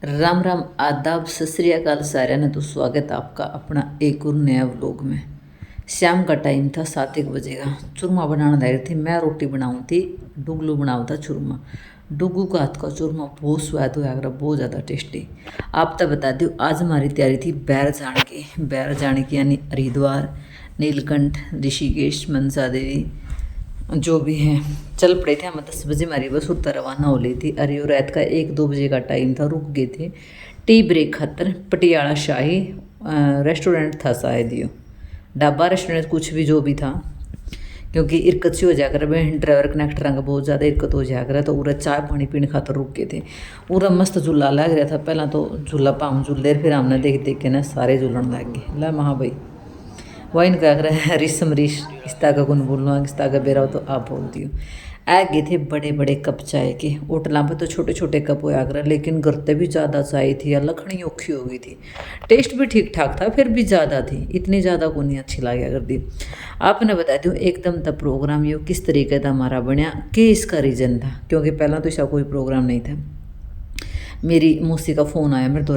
राम राम आदाब सत श्री अकाल साਰਿਆਂ ने। तो स्वागत है आपका अपना एक और नया व्लॉग में। शाम का टाइम था, 7-1 बजे का। चूरमा बनाने लग रही थी, मैं रोटी बनाऊँ थी, डुगलू बनाऊ था चूरमा। डुगू का हाथ का चूरमा बहुत स्वाद हुआ, बहुत ज़्यादा टेस्टी। आप तो बता दूँ, आज हमारी तैयारी थी बैर जाने की यानी हरिद्वार, नीलकंठ, ऋषिकेश, मनसा देवी जो भी हैं। चल पड़े थे हम, 10 बजे हमारी बस उत्तर रवाना हो ली थी। अरे और रात का 1-2 बजे का टाइम था, रुक गए थे टी ब्रेक खातर। पटियाला शाही रेस्टोरेंट था शायद, यो ढाबा रेस्टोरेंट कुछ भी जो भी था, क्योंकि इरकत सी हो जाया कर, ड्राइवर कनेक्टर का बहुत ज़्यादा इरकत हो जाया कर। तो उरा चाय पानी पीने खातर रुक गए थे। पूरा मस्त झूला लग रहा था। पहला तो झूला पाम झूले, फिर हमने देख देख के ना सारे झूलन लग गए। ला महा भाई वही क्या कर रहा है, रिसम रिश किस्ता का कौन बोलना, किस्ता का बेरा हो तो आप बोलती हो। आ गए थे बड़े बड़े कप चाय के। होटलों पर तो छोटे छोटे कप होया कर, लेकिन घर भी ज़्यादा चाय थी या लखनी औखी हो गई थी। टेस्ट भी ठीक ठाक था, फिर भी ज़्यादा थी, इतनी ज़्यादा को नहीं अच्छी लगे कर दी। आपने बता दूँ एकदम तब प्रोग्राम ये किस तरीके का हमारा बनया, कि इसका रीज़न था, क्योंकि पहला तो इसका कोई प्रोग्राम नहीं था। मेरी मौसी का फ़ोन आया मेरे तो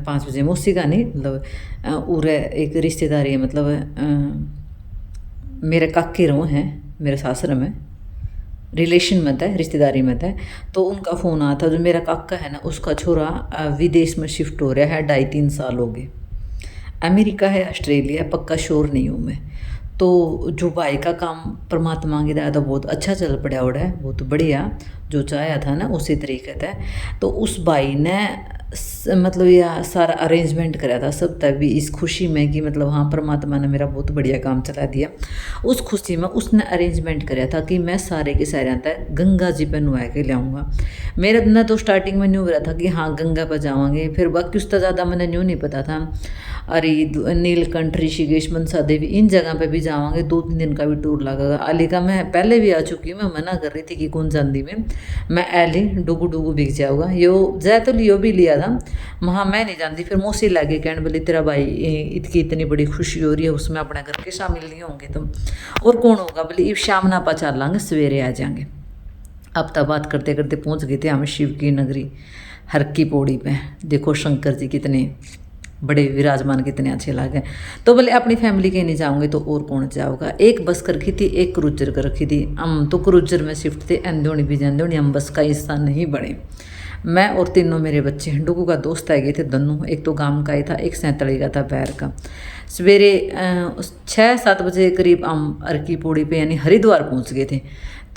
5 बजे। मौसी का नहीं, मतलब उरे एक रिश्तेदारी है, मतलब मेरे काके रो हैं, मेरे सासर में, रिलेशन में था, रिश्तेदारी में था। तो उनका फ़ोन आया था। जो मेरा काका है ना, उसका छोरा विदेश में शिफ्ट हो रहा है, 2.5-3 साल हो गए। अमेरिका है, ऑस्ट्रेलिया, पक्का श्योर नहीं हूँ मैं। तो जो भाई का काम परमात्मा की दया तो बहुत अच्छा चल पड़ा उड़ा है, बहुत बढ़िया। जो चाहा था ना उसी तरीके से। तो उस भाई ने मतलब यह सारा अरेंजमेंट कराया था सब, तभी इस खुशी में कि मतलब हाँ परमात्मा ने मेरा बहुत बढ़िया काम चला दिया। उस खुशी में उसने अरेंजमेंट कराया था कि मैं सारे के सारे तक गंगा जी पर नुआ के लाऊंगा। मेरा ना तो स्टार्टिंग में न्यू रहा था कि हाँ गंगा पर जावांगे, फिर बाकी उसका ज़्यादा मैंने न्यू नहीं पता था। अरे नीलकंठ, ऋषिकेश, मनसा देवी, इन जगह पे भी जावांगे। 2-3 दिन का भी टूर लगेगा। आली का मैं पहले भी आ चुकी हूँ, मैं मना कर रही थी कि कौन जाती में, मैं एली डुगू डुगू बिक जाऊँगा। यो जय तो लियो भी लिया था, वहाँ मैं नहीं जानती। फिर मौसी लागे कहने बोली तेरा भाई इसकी इतनी बड़ी खुशी हो रही है, उसमें अपने घर के शामिल नहीं होंगे तुम, और कौन होगा। बोली इब शाम ना पा चल लांगे, सवेरे आ जाएंगे। अब तक बात करते करते पहुँच गए थे हम शिव की नगरी हर की पौड़ी पे। देखो शंकर जी कितने बड़े विराजमान, कितने अच्छे लगे। तो बोले अपनी फैमिली के नहीं जाऊँगे तो और कौन जाओगा। एक बस कर रखी थी, एक क्रूजर कर रखी थी। हम तो क्रूजर में शिफ्ट थे, अंदोनी भी अंदोनी, हम बस का हिस्सा नहीं बने। मैं और तीनों मेरे बच्चे, डुगू का दोस्त आ गए थे दोनों, एक तो गांव का ही था, एक सैंतड़ी का था बैर का। सवेरे 6-7 बजे करीब हम अर्की पौड़ी पे यानी हरिद्वार पहुंच गए थे।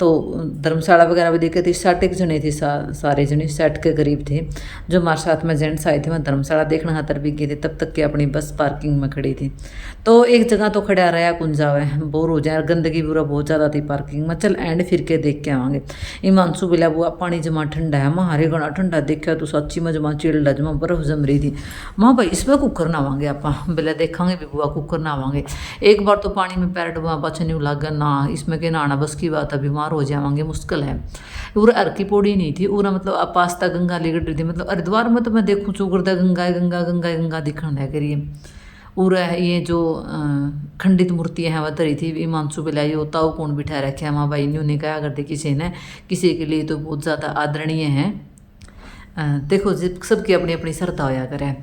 तो धर्मशाला वगैरह भी देखे थे। 60 जने थे, सारे जने 60 के करीब थे। जो हमारे साथ में जेंट्स आए थे वहाँ धर्मशाला देखने खातर भी गए थे, तब तक कि अपनी बस पार्किंग में खड़ी थी। तो एक जगह तो खड़ा रहा कुंजावे, बोर हो जाए, गंदगी पूरा बहुत ज़्यादा थी पार्किंग में। चल एंड फिर के देख के आवांगे। हिमांशु बोला बुआ पानी जमा ठंडा है, हमारे घना ठंडा देखा तो सच्ची में जमा चिल्डा जमा बर्फ जम रही थी। माँ भाई इसमें कुकर नहावांगे आप, बोला देखांगे भी बुआ कुकर नहावांगे। एक बार तो पानी में पैर डुबा पाछा नहीं लग गया ना, इसमें के नहाना बस की बात है, बीमार हो जाएंगे, मुश्किल है। और अर की पौड़ी नहीं थी, और मतलब आप पास्ता गंगा लेकर रही थी। मतलब हरिद्वार में तो मैं देखूँ चुगरदा गंगा गंगा गंगा गंगा दिखने लग रही है। और ये जो खंडित मूर्तियाँ हैं वह धरी थी। हिमांशु बिलाई होता वो कौन बिठा रखे हैं वहाँ भाई ने, उन्हें कहा करते किसी ने, किसी के लिए तो बहुत ज़्यादा आदरणीय है। देखो सबकी अपनी अपनी श्रद्धा होया करे।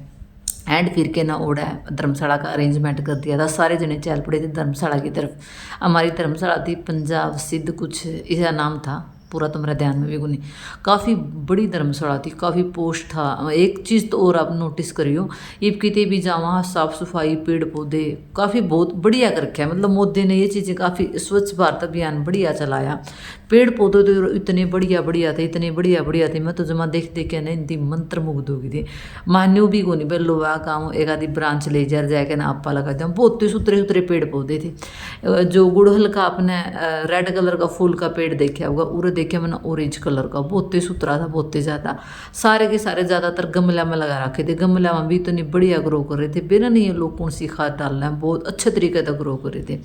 एंड फिर के ना ओढ़ा धर्मशाला का अरेंजमेंट कर दिया था, सारे जने चल पड़े थे धर्मशाला की तरफ। हमारी धर्मशाला थी पंजाब सिद्ध कुछ इसका नाम था, पूरा तो मेरा ध्यान में भी नहीं। काफ़ी बड़ी धर्मशाला थी, काफ़ी पोस्ट था। एक चीज़ तो और आप नोटिस करियो, ईब कितने भी जावा साफ़ सफाई, पेड़ पौधे काफ़ी बहुत बढ़िया कर रखा है। मतलब मोदी ने ये चीज़ें काफ़ी, स्वच्छ भारत अभियान बढ़िया चलाया। पेड़ पौधे तो इतने बढ़िया बढ़िया थे, इतने बढ़िया बढ़िया थे। मैं तो जमा देख देख के ना इनकी मंत्र मुग्ध हो गई थी। मान्यो भी को नहीं बेलो वाह काम, एक आधी ब्रांच ले जाके ना आपा लगा दिया। बहुत सुतरे सुतरे पेड़ पौधे थे। जो गुड़हल का आपने रेड कलर का फूल का पेड़ देखा होगा, उरे देखे मैंने ऑरेंज कलर का, बहुत ही सुथरा था, बहुत ही ज़्यादा। सारे के सारे ज़्यादातर गमला में लगा रखे थे। गमला में भी इतनी बढ़िया ग्रो कर रहे थे, बिना नहीं ये लोग कौन सी खाद डाल रहे हैं, बहुत अच्छे तरीके से ग्रो कर रहे थे।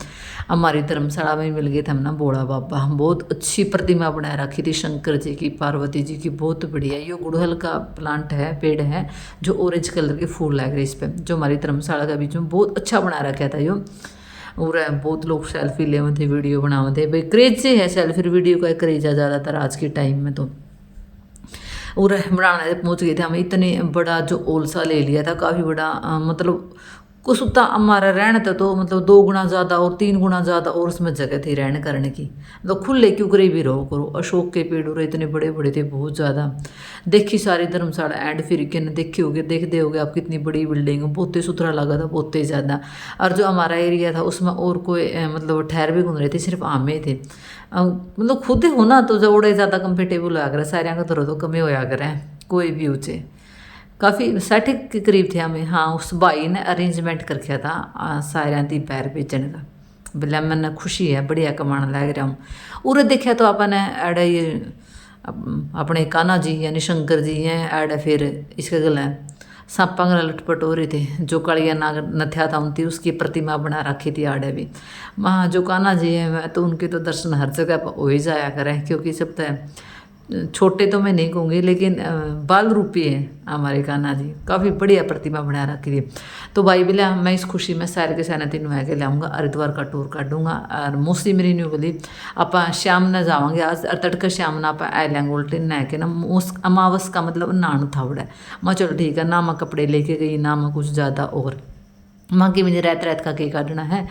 हमारी धर्मशाला में मिल गए थे हमने बोड़ा बाबा, बहुत अच्छी प्रतिमा बनाए रखी थी शंकर जी की, पार्वती जी की, बहुत बढ़िया। ये गुड़हल का प्लांट है, पेड़ है, जो ऑरेंज कलर के फूल लग रहे इस पर, जो हमारी धर्मशाला का बीच में बहुत अच्छा बना रखा था यो। और बहुत लोग सेल्फी ले थे, वीडियो बनावे थे। भाई क्रेज से है सेल्फी वीडियो का, क्रेज है ज़्यादातर आज के टाइम में। तो और बनाने पहुँच गए थे हमें। इतने बड़ा जो ओलसा ले लिया था, काफ़ी बड़ा, मतलब कुछ उतना हमारा रहना था तो मतलब 2 गुना ज़्यादा और 3 गुना ज़्यादा और उसमें जगह थी रहने करने की। तो खुले क्यों करे भी रहो करो। अशोक के पेड़ और इतने बड़े बड़े थे, बहुत ज़्यादा। देखी सारी धर्मशाला एंड फिर के न देखे होगे, देखते होगे आप कितनी बड़ी बिल्डिंग, बहुत ही सुथरा लगा था, बहुत ही ज़्यादा। और जो हमारा एरिया था उसमें और कोई मतलब ठहर भी घूम रहे थे, सिर्फ आमे थे। मतलब खुद ही होना तो जो उड़े ज़्यादा कंफर्टेबल होया करे, सारे का तरह तो कमी होया करे कोई भी ऊँचे। काफ़ी 60 के करीब थे हमें। हाँ, उस भाई ने अरेंजमेंट करके था सारे दी पैर बेचने का। बोला मैंने खुशी है, बढ़िया कमाने लग रहा हूँ। उरे देखा तो आपने एडा ये अपने कान्हा जी यानी शंकर जी हैं एडा, फिर इसके गला सांपा गला लटपट हो रहे थे। जो कालिया नाग नथ्या था उनकी उसकी प्रतिमा बना रखी थी आड़े भी। वहाँ जो कान्हा जी हैं मैं तो उनके तो दर्शन हर जगह हो ही जाया करें, क्योंकि सब तो छोटे तो मैं नहीं कहूँगी, लेकिन बाल रूपी है हमारे कान्हा जी, काफ़ी बढ़िया प्रतिमा बना रखी थी। तो भाई बोला मैं इस खुशी में सारे के सारे तीनों है के लाऊंगा, हरिद्वार का टूर काटूंगा। और मोस्टली मेरी न्यू बोली आप शाम न जावांगे आज, तड़के शाम ना आप आ लेंगे उल्टे नह के ना। अमावस का मतलब नान था बड़ा। मैं चलो ठीक है ना, मैं कपड़े लेके गई ना, मैं कुछ ज़्यादा और माँ की मुझे रात रात का के काटना है।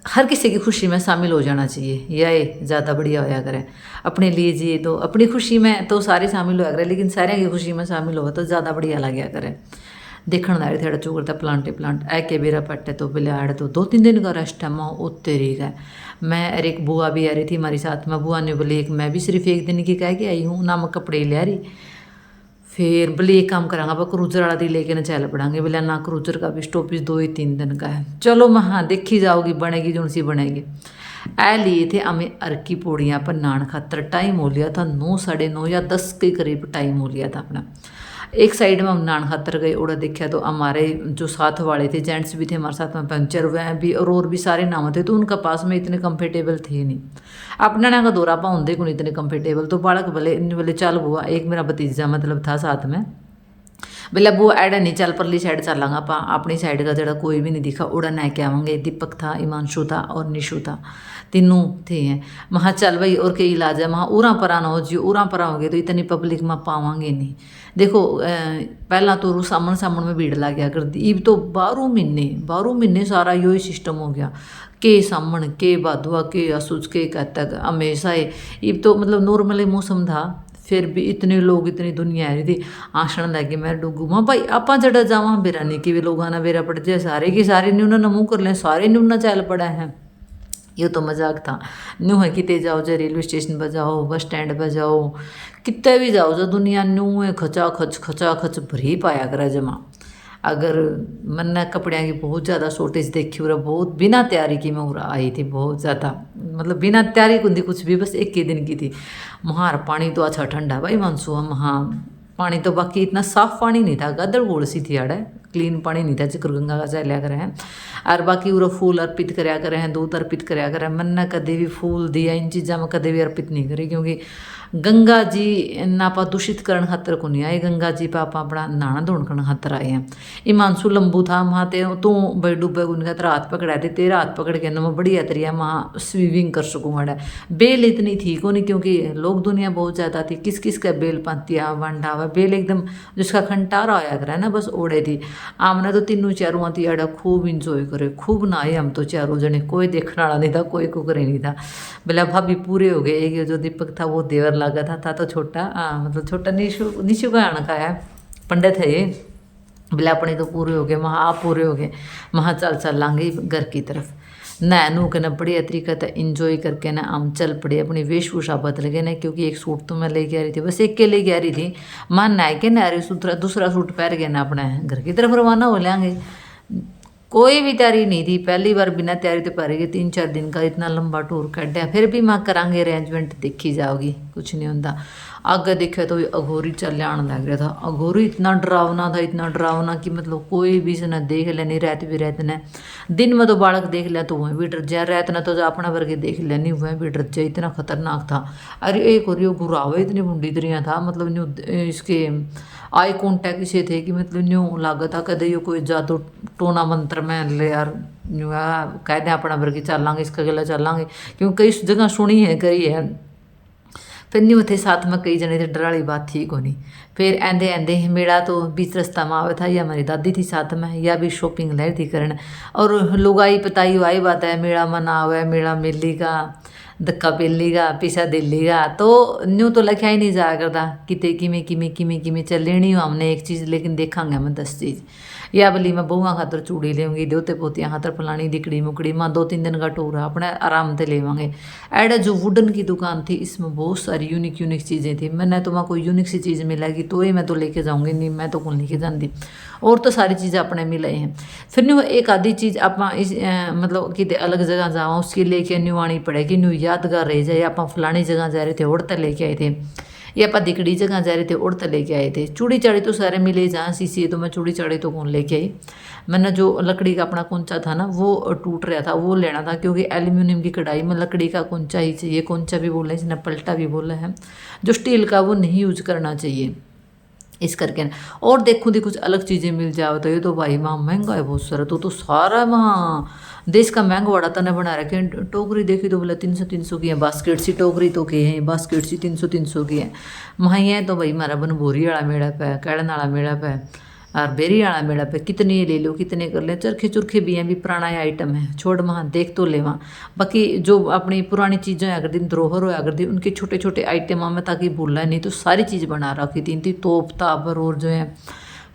हर किसी की खुशी में शामिल हो जाना चाहिए, यह ज़्यादा बढ़िया होया करे। अपने लिए जिए तो अपनी खुशी में तो सारे शामिल होया करे, लेकिन सारे की खुशी में शामिल हो तो ज़्यादा बढ़िया लगे करे। देखने दारे थोड़ा चुगड़ता प्लांट ऐ के बेरा पट्टे तो पहले आड़े तो 2-3 दिन का रेस्ट है माँ उत्ते रही गए। मैं और एक बुआ भी आ रही थी हमारी साथ में। बुआ ने बोली एक मैं भी सिर्फ 1 दिन की कह के आई हूँ ना, मैं कपड़े ले आ रही। फिर बोले एक काम करांगा आप क्रूजर वाला दी लेके ना चल पड़ांगे। बोले ना क्रूजर का भी स्टॉपेज 2 ही 3 दिन का है। चलो मैं हाँ देखी जाओगी, बनेगी जो सी बनेगी। ऐ लिए थे हमें अर्की पौड़ियाँ पर नान खातर। टाइम हो लिया था 9, 9:30 या 10 के करीब टाइम हो लिया था अपना। एक साइड में हम नान खातर गए, उड़ा देखा तो हमारे जो साथ वाले थे जेंट्स भी थे हमारे साथ में, पंचर हुए भी और भी सारे नाम थे। तो उनका पास में इतने कंफर्टेबल थे नहीं, अपना ना का दौरा पाऊंदे को नहीं इतने कंफर्टेबल। तो बालक बोले चल बुआ, एक मेरा भतीजा मतलब था साथ में, बोला बुआ एडा नहीं चल परली साइड चलांगा आप, अपनी साइड का जरा कोई भी नहीं दिखा। उड़ा नह के आवेंगे। दीपक था, हिमांशु था और निशु था, तीनों थे हैं। वहाँ चल भाई और कई इलाज है वहाँ उरा परा ना हो जी, उरा परा होगे तो इतनी पब्लिक में पावांगे नहीं। देखो पहला तो सामन सामन में भीड़ ला गया कर दी। इब तो 12 महीने सारा यो ही सिस्टम हो गया, के सामन के बाधुआ के असुच के कहता हमेशा है। इब तो मतलब नॉर्मली मौसम था, फिर भी इतने लोग इतनी दुनिया है थी। आसन लगे मैं डूगू माँ भाई आप जड़ा जावा बेरा नहीं कि लोग आना बेरा पड़ जाए, सारे के सारे न्यू ना मुँह कर लें, सारे न्यू ना चल पड़ा है। ये तो मजाक था। न्यू है कितने जाओ जो रेलवे स्टेशन पर जाओ, बस स्टैंड पर जाओ, कितने भी जाओ जो दुनिया न्यू है खचा खच भरी पाया करा जमा। अगर मैंने कपड़े की बहुत ज़्यादा शॉर्टेज देखी और बहुत बिना तैयारी की मैं उरा आई थी, बहुत ज़्यादा मतलब बिना तैयारी कुंदी कुछ भी, बस 1 ही दिन की थी। वहाँ पानी तो अच्छा ठंडा भाई मानसू हम। हाँ पानी तो बाकी इतना साफ पानी नहीं था, गदड़ गोड़ सी थी आड़े, क्लीन पानी नहीं था जिक्र गंगा का चलिया करे हैं। और बाकी वो फूल अर्पित कराया करे हैं, दूध अर्पित कराया करे। मैंने कदे भी फूल दिया इन चीज़ों में कदे भी अर्पित नहीं करे, क्योंकि गंगा जी ना आप दूषित करने खातर को नहीं आए, गंगा जी पर आप अपना नहाना धोने करने खातर आए हैं। हिमांशु लंबू था वहाँ ते तू बड़ी डूबे उनका तेरा हाथ पकड़ा थे, तेरा हाथ पकड़ के ना मैं बढ़िया तरिया वहाँ स्विमिंग कर सकूँगा। बेल इतनी थी को नहीं, क्योंकि लोग दुनिया बहुत ज़्यादा थी, किस किस का बेल पातिया वंडा हुआ बेल एकदम जिसका खंटारा आया करे ना बस ओढ़े थी। आमने तो 3-4 आती अड़ा खूब इंजॉय करे, खूब नहाए हम तो 4 जने, कोई देखने वाला नहीं था, कोई कुकरे नहीं था। बोला भाभी पूरे हो गए। एक जो दीपक था वो देवर लगा था तो छोटा मतलब छोटा निशु का आने का है, पंडित है ये। बोला अपने तो पूरे हो गए, वहाँ आप पूरे हो गए, वहाँ चल लांगे घर की तरफ। नहा नू के ना बढ़िया तरीका था इंजॉय करके ना हम चल पड़े। अपनी वेशभूषा बदल गए ना, क्योंकि एक सूट तो मैं लेके आ रही थी, बस एक के लेके आ रही थी। मां नहा के ना रही दूसरा सूट पहन के ना अपने घर की तरफ रवाना हो लेंगे। कोई भी तैयारी नहीं थी, पहली बार बिना तैयारी तो पा रही 3-4 दिन का इतना लंबा टूर कटा। फिर भी माँ करांगे अरेंजमेंट, देखी जाओगी कुछ नहीं होता। आगे देखा तो अघोरी चल आने लग रहा था। अघोरी इतना डरावना था, इतना डरावना कि मतलब कोई भी से ना देख ले, नहीं रात भी रहते न। दिन में तो बालक देख लिया तो वह भी डर जाए, रात ना तो अपना वर्गे देख लिया नहीं वह भी डर जाए, इतना खतरनाक था। अरे एक और गुरावे इतनी बुंडी तरिया था, मतलब न्यू इसके आई कॉन्टैक्ट से थे कि मतलब न्यू लागत था कदे यो कोई जादू टोना मंत्र में ले यार न्यू कहते अपना वर्गे चलांगे इसका गला चलांगे, क्योंकि कई जगह सुनी है करी है। फिर नहीं थे साथ में कई जने थे, डर वाली बात थी को नहीं। फिर आंदे आंदे मेला तो बीच रास्ता में आवे था, या हमारी दादी थी साथ में, या भी शॉपिंग लाई थी करन। और लुगाई पताई आई बात है, मेला में ना आवे, मेला मिली का धक्का पेलीगा पीछा दिल्लीगा, तो न्यू तो लिखा ही नहीं जाया करता किते किमें किमें किमें किमें चल लेनी हो हमने एक चीज़, लेकिन देखांगे मैं 10 चीज़। या भली मैं बहुआ खातर चूड़ी लेंगी, दोते पोतियाँ खातर फलानी दिकड़ी मुकड़ी, माँ 2-3 दिन का टूर है अपने आराम से लेवांगे। एडा जो वुडन की दुकान थी, इसमें बहुत सारी यूनिक यूनिक चीज़ें थी। मैंने तो वहाँ कोई यूनिक सी चीज़ मिलेगी तो ही मैं तो लेके जाऊँगी, नहीं मैं तो कौन लेके जाती। और तो सारी चीज़ें अपने मिले हैं। फिर न्यू एक आधी चीज़ आप इस मतलब कि अलग जगह जावा उसकी लेके न्यू आनी पड़ेगी, न्यू यादगार रह जाए। आप फलानी जगह जा रहे थे उड़ते लेके आए थे, या आप दिकड़ी जगह जा रहे थे उड़ते लेके आए थे। चूड़ी चाड़ी तो सारे मिले जहाँ शीशी, तो मैं चूड़ी चाड़ी तो कौन लेके आई। मैंने जो लकड़ी का अपना कुंचा था ना वो टूट रहा था, वो लेना था, क्योंकि एल्यूमिनियम की कढ़ाई में लकड़ी का कुंचा ही चाहिए। कुंचा भी बोल रहे हैं, इसने पलटा भी बोला है, जो स्टील का वो नहीं यूज करना चाहिए इस करके। और देखूँ थी कुछ अलग चीज़ें मिल जाओ तो ये तो भाई वहाँ महंगा है बहुत सारा, तो सारा वहाँ देश का महंगा बड़ा तने बना रखे। टोकरी देखी तो बोले 300 की है, बास्केट सी टोकरी तो की है, बास्केट सी 300 की है। वहाँ है तो भाई हमारा बन बोरी वाला मेड़ा पे, कैड़न वाला मेड़ा पे और बेरी वाला मेड़ा पे, कितने ले लो कितने कर ले। चरखे चुरखे भी हैं, भी पुराना आइटम है, छोड़ वहाँ देख तो ले वहाँ। बाकी जो अपनी पुरानी चीज़ें अगर दिन धरोहर हो अगर दिन, उनके छोटे छोटे आइटम में ताकि भूला नहीं, तो सारी चीज़ बना रखी थी। इनकी तोप ताबर और जो है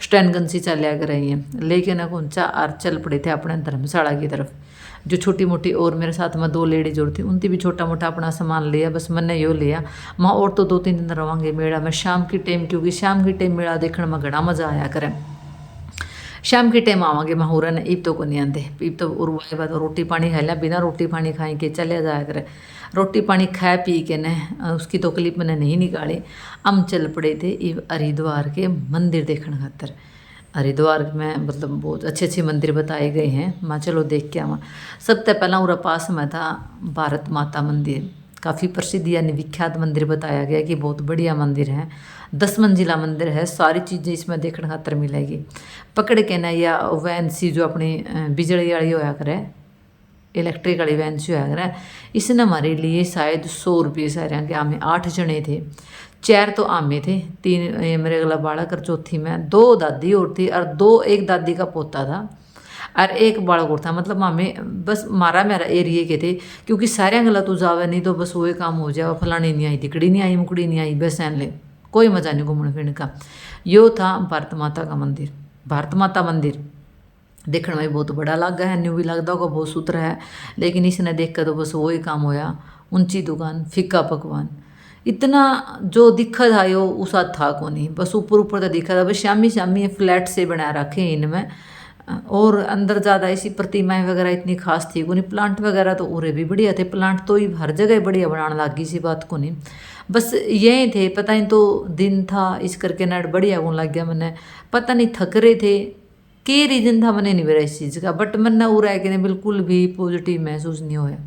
स्टैंड गन सी चलिया कर रही हैं। लेकिन कौनचा और चल पड़े थे अपने धर्मशाला की तरफ। जो छोटी मोटी और मेरे साथ में 2 लेडीज और थी, उनकी भी छोटा मोटा अपना सामान लिया, बस मैंने यो लिया। माँ और तो 2-3 दिन रवांगे मेला में शाम की टाइम, क्योंकि शाम की टाइम मेला देखने में घना मज़ा आया करें। शाम के टाइम आवांगे माहौरन, ईब तो को नहीं आते, ईब तो उर्वाए बात रोटी पानी खा लिया, बिना रोटी पानी खाए के चले जाया करे। रोटी पानी खाए पी के न उसकी तो क्लिप मैंने नहीं निकाली। हम चल पड़े थे हरिद्वार के मंदिर देखने खातर। हरिद्वार में मतलब बहुत अच्छे अच्छे मंदिर बताए गए हैं, माँ चलो देख के आवा। सबसे पहला उरा पास में था भारत माता मंदिर, काफ़ी प्रसिद्ध यानी विख्यात मंदिर बताया गया कि बहुत बढ़िया मंदिर है। 10 मंजिला मंदिर है, सारी चीज़ें इसमें देखने खातर मिलेगी। पकड़ के ना या वैन सी जो अपनी बिजली वाली होया करे, इलेक्ट्रिक वाली वैन सी होया करे, इसने हमारे लिए शायद 100 रुपये सारे के। आमे 8 जने थे, 4 तो आमे थे, 3 मेरे अगला बालक और चौथी में 2 दादी और थी, और एक दादी का पोता था और एक बालक और था। मतलब हमें बस मेरा एरिए के थे, क्योंकि सारे गला तो जावे नहीं तो बस वही काम हो जाए, फलानी नहीं आई तिकड़ी नहीं आई मुकड़ी नहीं आई, बस एन ले कोई मज़ा नहीं घूमने फिरने का। यो था भारत माता का मंदिर। भारत माता मंदिर देखने में बहुत बड़ा लगा है, न्यू भी लगता होगा बहुत सूत्र है, लेकिन इसने देख कर तो बस वही काम होया। ऊंची दुकान, फीका पकवान, इतना जो दिखा था यो उसा था को नहीं, बस ऊपर ऊपर तो दिखा था। बस शामी शामी फ्लैट से बना रखे इनमें, और अंदर ज़्यादा ऐसी प्रतिमाएं वगैरह इतनी खास थी को नहीं। प्लांट वगैरह तो उरे भी बढ़िया थे, प्लांट तो ही हर जगह बढ़िया बनाने लगी सी बात को नहीं। बस यही थे, पता नहीं तो दिन था इस करके नेट बढ़िया होने लग गया। मैंने पता नहीं थक रहे थे के रीजन था, मैंने नहीं मेरा इस चीज़ का, बट मैंने वो रह के बिल्कुल भी पॉजिटिव महसूस नहीं होया।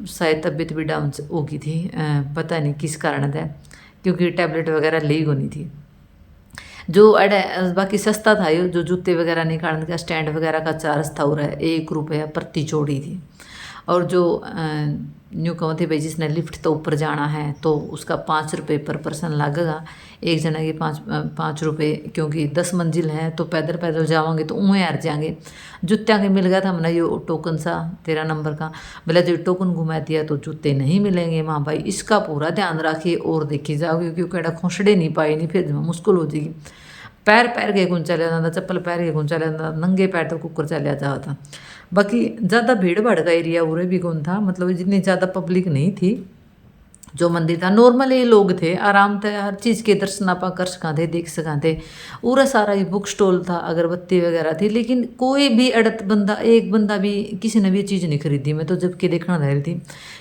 शायद तबीयत भी डाउन होगी थी, पता नहीं किस कारण था, क्योंकि टैबलेट वगैरह ली को नहीं थी। जो बाकी सस्ता था यो, जो जूते वगैरह निकालने का स्टैंड वगैरह का चार्ज था वो 1 रुपया प्रति जोड़ी थी। और जो न्यू कहूँ थे भाई जिसने लिफ्ट तो ऊपर जाना है तो उसका 5 रुपये पर पर्सन लगेगा, एक जना के 5 रुपये, क्योंकि 10 मंजिल है तो पैदल पैदल जावांगे तो उहें हार जाएंगे। जूत्या के मिल गया था मैंने यो टोकन सा 13 नंबर का, बोला जो टोकन घुमा दिया तो जूते नहीं मिलेंगे। माँ भाई इसका पूरा ध्यान रखिए और देखी जाओगे, क्योंकि एडा खोसड़े नहीं पाए नहीं फिर मुश्किल हो जाएगी। पैर के गुण चलिया जाता, चप्पल पैर के गुण चलिया जाता, नंगे पैर तो कुकर चलिया जाता। बाकी ज़्यादा भीड़ भाड़ का एरिया उरे भी कौन था, मतलब जितनी ज़्यादा पब्लिक नहीं थी। जो मंदिर था नॉर्मल ही लोग थे, आराम थे, हर चीज़ के दर्शन आप कर सका थे, देख सका थे। पूरा सारा ही बुक स्टॉल था, अगरबत्ती वगैरह थी, लेकिन कोई भी अड़त बंदा, एक बंदा भी किसी ने भी चीज़ नहीं खरीदी। मैं तो जबकि देखना रही थी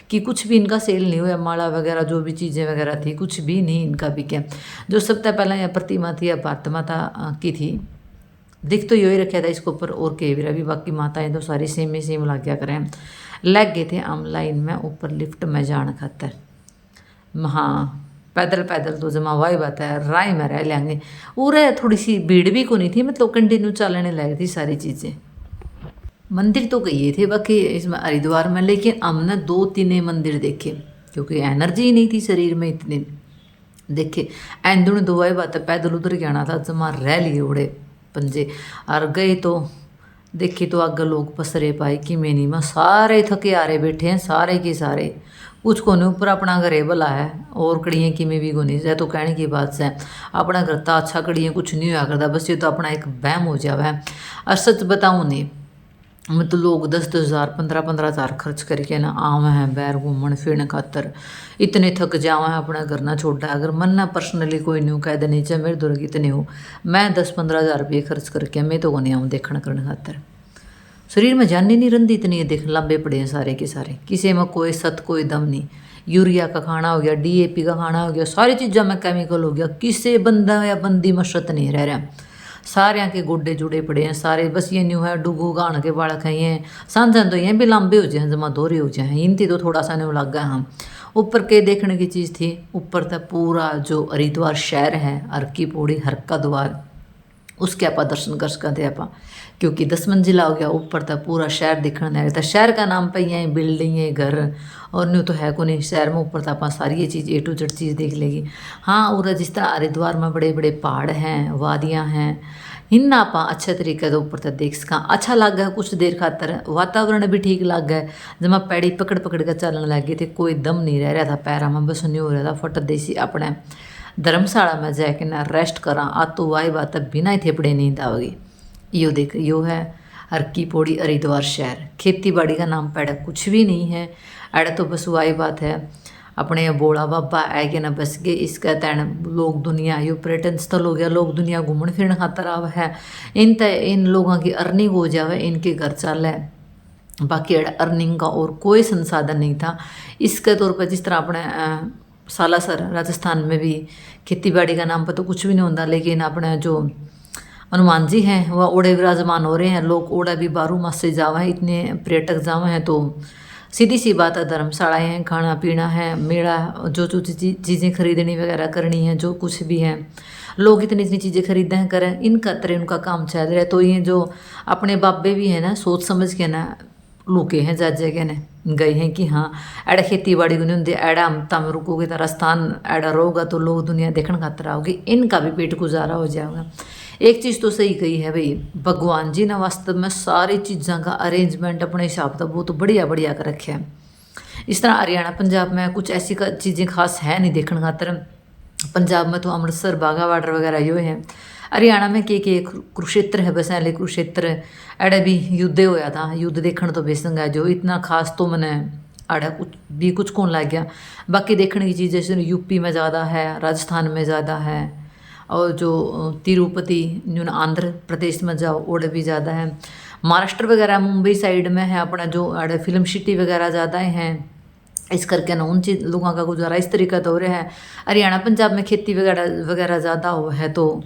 कि कुछ भी इनका सेल नहीं हुआ, माला वगैरह जो भी चीज़ें वगैरह थी कुछ भी नहीं इनका भी क्या। जो सबसे पहला यह प्रतिमा थी भारत माता की थी, दिख तो यही रखा था इसके ऊपर, और केवरा भी, बाकी माताएं तो सारी सेम ही सेम लग गया करें। लग गए थे हम लाइन में ऊपर लिफ्ट में जाने खातर। हाँ पैदल पैदल तो जमा वाई बात है, राय में रह लेंगे। और थोड़ी सी भीड़ भी को नहीं थी, मतलब कंटिन्यू चलने लगी थी सारी चीज़ें। मंदिर तो गए थे बाकी इसमें हरिद्वार में, लेकिन हमने 2-3 मंदिर देखे, क्योंकि एनर्जी ही नहीं थी शरीर में इतनी। देखे एंदुण दुआई बात है, पैदल उधर के आना था, जमा रह लिए उड़े पंजे और गए तो देखे तो आगे लोग पसरे पाए कि मैं नहीं, मैं सारे थके आ रहे बैठे हैं, सारे के सारे, कुछ को नहीं ऊपर अपना घर भला है और कड़ियाँ कि में भी को नहीं जाए। तो कहने की बात से अपना घर था अच्छा, कड़ियाँ कुछ नहीं हुआ करता, बस ये तो अपना एक वहम हो जावा है। और सच बताऊँ नहीं, मैं तो लोग 10-10 हज़ार 15-15 हज़ार खर्च करके ना आवे हैं बैर घूमन फिरने खातर, इतने थक जावा है अपना घर ना छोड़ा। अगर मन ना पर्सनली कोई नहीं कह दे नहीं चाहे मेरे दुर्ग इतने हो, मैं 10-15 हज़ार रुपये खर्च करके मैं तो को नहीं आऊँ देखने करने खातर। शरीर में जान ही नहीं रही इतनी, देख लंबे पड़े हैं सारे के सारे, किसी में कोई सत कोई दम नहीं। यूरिया का खाना हो गया, DAP का खाना हो गया, सारी चीज़ों में केमिकल हो गया, किसी बंदा या बंदी मशरत नहीं रह रहा, सारे के गोडे जुड़े पड़े हैं सारे। बस ये न्यू है डुगू गाण के बाल खाई हैं सांझा तो ये भी लंबे हो जाए, जमा दोहरे हो जाए, इनती तो थोड़ा सा न्यू लग गया। हम ऊपर के देखने की चीज़ थी, ऊपर तक पूरा जो हरिद्वार शहर है, हर की पौड़ी हर का द्वार, उसके आप दर्शन कर सकते आप, क्योंकि 10 मंजिला हो गया, ऊपर तक पूरा शहर दिखने लगा था। शहर का नाम पे ये बिल्डिंग घर और न्यू तो है को नहीं शहर में, ऊपर तक आप सारी ये चीज़ A to Z चीज़ देख लेगी। हाँ, और जिस तरह हरिद्वार में बड़े बड़े पहाड़ हैं, वादियाँ हैं, इन आप अच्छे तरीके से ऊपर तक देख सका। अच्छा लग गया कुछ देर खातर, वातावरण भी ठीक लग गया। जब मैं पैड़ी पकड़ पकड़ कर चलने लग गए थे, कोई दम नहीं रह रहा था पैरा में, बस नहीं हो रहा था फट देसी अपने धर्मशाला में जाके ना रेस्ट करा। आ तो वाई बात है बिना ही थेपड़े नींद आओगी। यो देख यो है हर की पौड़ी हरिद्वार शहर। खेती बाड़ी का नाम पैड़ा कुछ भी नहीं है, अड़ा तो बस वाई बात है अपने बोला बाबा है कि ना बस गए इसका तैन लोग दुनिया यो पर्यटन स्थल हो गया, लोग दुनिया घूमन फिरन खातर आव है। इन लोगों की अर्निंग हो जावे, इनके घर चल है, बाकी अर्निंग का और कोई संसाधन नहीं था। इसके तौर पर जिस तरह अपने सालासर राजस्थान में भी खेती बाड़ी का नाम पर तो कुछ भी नहीं होता, लेकिन अपने जो हनुमान जी हैं वह ओढ़े विराजमान हो रहे हैं, लोग ओढ़ा भी 12 मास से जावा है, इतने पर्यटक जावा हैं। तो सीधी सी बात है, धर्मशालाएँ हैं, खाना पीना है, मेला, जो जो चीज़ें खरीदनी वगैरह करनी है, जो कुछ भी है, लोग इतनी इतनी चीज़ें खरीदें करें, इनका तरह उनका काम चल रहा है। तो ये जो अपने बाबे भी हैं ना, सोच समझ के ना लुके हैं जा जगह ने गए हैं कि हाँ एड़ा खेती बाड़ी को नहीं होंगे, एड़ा हम तम रुकोगे तो राजस्थान एड़ा रहोगा तो लोग दुनिया देखने खातर आओगे, इनका भी पेट गुजारा हो जाएगा। एक चीज़ तो सही कही है भाई, भगवान जी ने वास्तव में सारी चीज़ों का अरेंजमेंट अपने हिसाब से बहुत बढ़िया बढ़िया कर रखे हैं। इस तरह हरियाणा पंजाब में कुछ ऐसी चीज़ें खास है नहीं देखने खातर। पंजाब में तो अमृतसर बाघा बॉर्डर वगैरह यो है। हरियाणा में के कुरुक्षेत्र है, बस ऐले कुरुक्षेत्र एड़ा भी युद्ध होया था, युद्ध देखने तो बेसंग है, जो इतना खास तो मैंने आड़ा कुछ कौन लग गया। बाकी देखने की चीज़ जैसे यूपी में ज़्यादा है, राजस्थान में ज़्यादा है, और जो तिरुपति न्यून आंध्र प्रदेश में जाओ ओडे भी ज़्यादा है। महाराष्ट्र वगैरह मुंबई साइड में है अपना जो आड़े फिल्म सिटी वगैरह ज़्यादा हैं, इस करके ना उन चीज लोगों का गुजारा इस तरीका तो हो रहा है। हरियाणा पंजाब में खेती वगैरह वगैरह ज़्यादा हो है, तो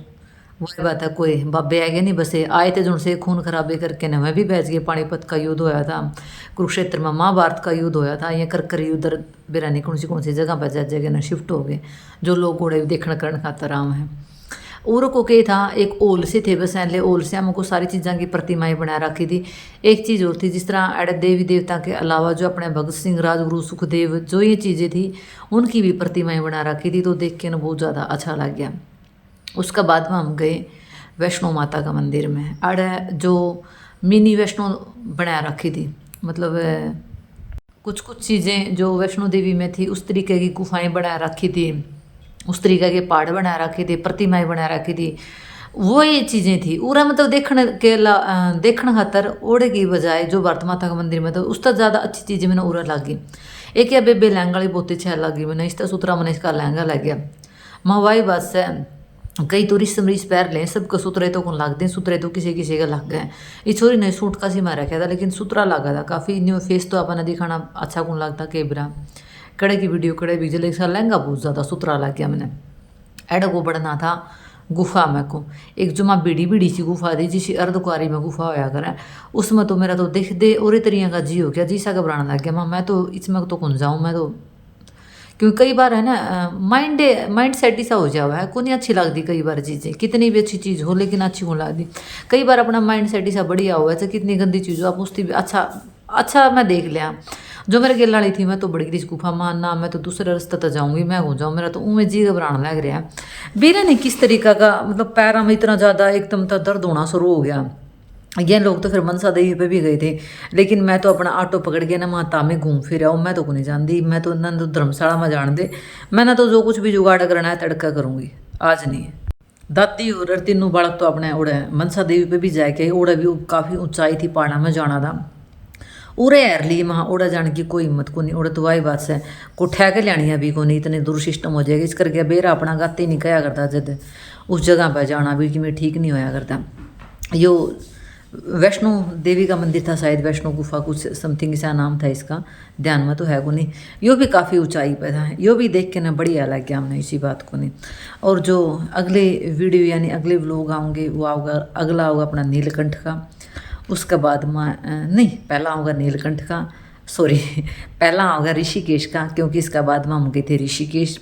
वही बात है, कोई बाबे आएंगे नहीं, बस आए थे जो से खून खराबे करके ना मैं भी बैच गए। पानीपत का युद्ध होया था, कुरुक्षेत्र में महाभारत का युद्ध होया था, ये कर युद्ध बिरानी कौन सी जगह पर जा जगह ना शिफ्ट हो गए, जो लोग घोड़े देखने करने खातर आम है। और को क्या था, एक ओल से थे, बस ऐले ओल से हमको सारी चीज़ों की प्रतिमाएं बना रखी थी। एक चीज़ और थी, जिस तरह अड़े देवी देवता के अलावा जो अपने भगत सिंह, राजगुरु, सुखदेव, जो ये चीज़ें थी उनकी भी प्रतिमाएं बना रखी थी, तो देख के ना बहुत ज़्यादा अच्छा लग गया। उसका बाद में हम गए वैष्णो माता का मंदिर में, अड़े जो मिनी वैष्णो बना रखी थी, मतलब कुछ कुछ चीज़ें जो वैष्णो देवी में थी उस तरीके की गुफाएं बना रखी थी, उस तरीके के पहाड़ बना रखे थे, प्रतिमाएं बना रखी थी, वो ये चीज़ें थी। पूरा मतलब देखने खातर ओढ़े की बजाय जो भारत माता का मंदिर में था उसका ज़्यादा अच्छी चीज़ें मैंने उरा लगी। एक या बेबे लहंगा भी बहुत अच्छा लगी मैंने, इसका सूत्रा मैंने इसका लहंगा लग गया। महवाई बात से कई तो रिस मरीज पैर लें, सबको सुतरे तो कौन लगते हैं, सुतरे तो किसी किसी का लग गए। इस छोरी ने सूट का सी मार रखा था, लेकिन सुतरा लगा था काफ़ी, न्यू फेस तो अपना दिखाना अच्छा कौन लगता कई बरा कड़े की वीडियो कड़े भी जले लहंगा बहुत ज़्यादा सुतरा लग गया मैंने। एड को बढ़ना था गुफा में को, एक जो माँ बीड़ी बीड़ी सी गुफा थी जिसी अर्धकुआरी में गुफा होया करे, उसमें तो मेरा तो देख दे और तरिया का जी हो गया, जी सा घबराने लग गया। माँ मैं तो इसमें तो कौन जाऊँ मैं तो, क्योंकि कई बार है ना माइंड सेट ही सा हो जावा है, को नहीं अच्छी लगती कई बार चीज़ें, कितनी भी अच्छी चीज़ हो लेकिन अच्छी कौन लगती। कई बार अपना माइंड सेट ही सा बढ़िया हुआ है, तो कितनी गंदी चीज़ हो आप उसकी भी अच्छा मैं देख लिया। जो मेरे गेल वाली थी मैं तो बड़ी गई गुफा में ना, मैं तो दूसरे रास्ते तो जाऊँगी, मैं हो जाऊँ, मेरा तो उमें जी घबराने लग रहा है। बेरा ने किस तरीका का मतलब पैरों में इतना ज़्यादा एकदम तो दर्द होना शुरू हो गया। ये लोग तो फिर मनसा देवी पे भी गए थे, लेकिन मैं तो अपना ऑटो पकड़ के ना माता में घूम फिर आओ, मैं तो को नहीं जानती, मैं तो ना तो धर्मशाला में जान दे, मैं ना तो जो कुछ भी जुगाड़ करना है तड़का करूँगी, आज नहीं। दादी और तीनों बालक तो अपने उड़े मनसा देवी पे भी जाके उड़ा भी काफ़ी ऊंचाई थी, पहाड़ा में जाना था। उड़े यार ली वहाँ उड़ा जाने की कोई हिम्मत को नहीं, उड़ा तो वही बात से को ठह के लियानी अभी को नहीं, इतने दूर सिस्टम हो जाएगा, इस करके बेरा अपना गाते नहीं कहा करता जब उस जगह पर जाना भी कि मैं ठीक नहीं होया करता। यो वैष्णो देवी का मंदिर था शायद, वैष्णो गुफा कुछ समथिंग ऐसा नाम था इसका, ध्यान में तो है को नहीं। यो भी काफ़ी ऊंचाई पर था, यो भी देख के ना बढ़िया लग गया हमने इसी बात को नहीं। और जो अगले वीडियो यानी अगले व्लॉग आऊँगे वो आऊँगा, अगला होगा अपना नीलकंठ का, उसके बाद में नहीं पहला होगा नीलकंठ का, सॉरी पहला होगा ऋषिकेश का, क्योंकि इसका बाद में हम गए थे ऋषिकेश।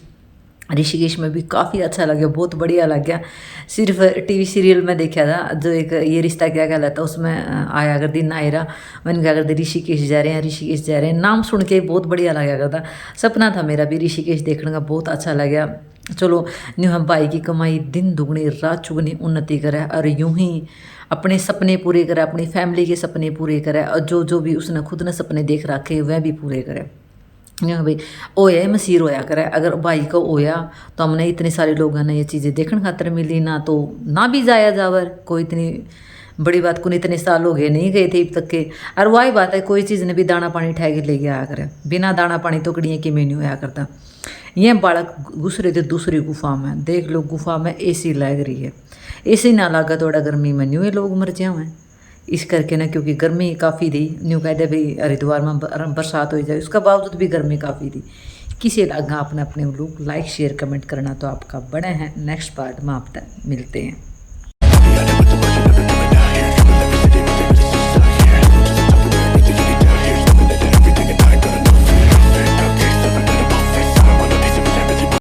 ऋषिकेश में भी काफ़ी अच्छा लगा, बहुत बढ़िया लग गया। सिर्फ टीवी सीरियल में देखा था जो एक ये रिश्ता क्या कहलाता उसमें आया अगर दिन आए रहा, मैंने क्या करते ऋषिकेश जा रहे हैं, ऋषिकेश जा रहे हैं, नाम सुन के बहुत बढ़िया लगा करता। सपना था मेरा भी ऋषिकेश देखने का, बहुत अच्छा लगा। चलो न्यू हम भाई की कमाई दिन दुगनी रात चुगनी उन्नति करे और यूं ही अपने सपने पूरे करे, अपनी फैमिली के सपने पूरे करे, और जो जो भी उसने खुद ने सपने देख रखे वह भी पूरे करे। भाई ओया मसीर होया करे, अगर भाई को ओया तो हमने इतने सारे लोगों ने ये चीज़ें देखने खातर मिली, ना तो ना भी जाया जावर, कोई इतनी बड़ी बात को नहीं, इतने साल हो गए नहीं गए थे अब तक के। और वही बात है कोई चीज़ ने भी दाना पानी ठह के ले गया आया करे, बिना दाना पानी तो कड़ियाँ कि नहीं होया करता। ये बालक घुस रहे थे दूसरी गुफा में, देख लो गुफा में एसी लग रही है, एसी ना लगा थोड़ा गर्मी में न्यू ये लोग मर जाए हैं इस करके ना, क्योंकि गर्मी काफ़ी थी। न्यू कहते भाई हरिद्वार में बरसात हो जाए, उसका बावजूद भी गर्मी काफ़ी थी। किसी लगा अपने अपने लोग लाइक शेयर कमेंट करना तो आपका बड़े हैं। नेक्स्ट पार्ट में आप तक मिलते हैं।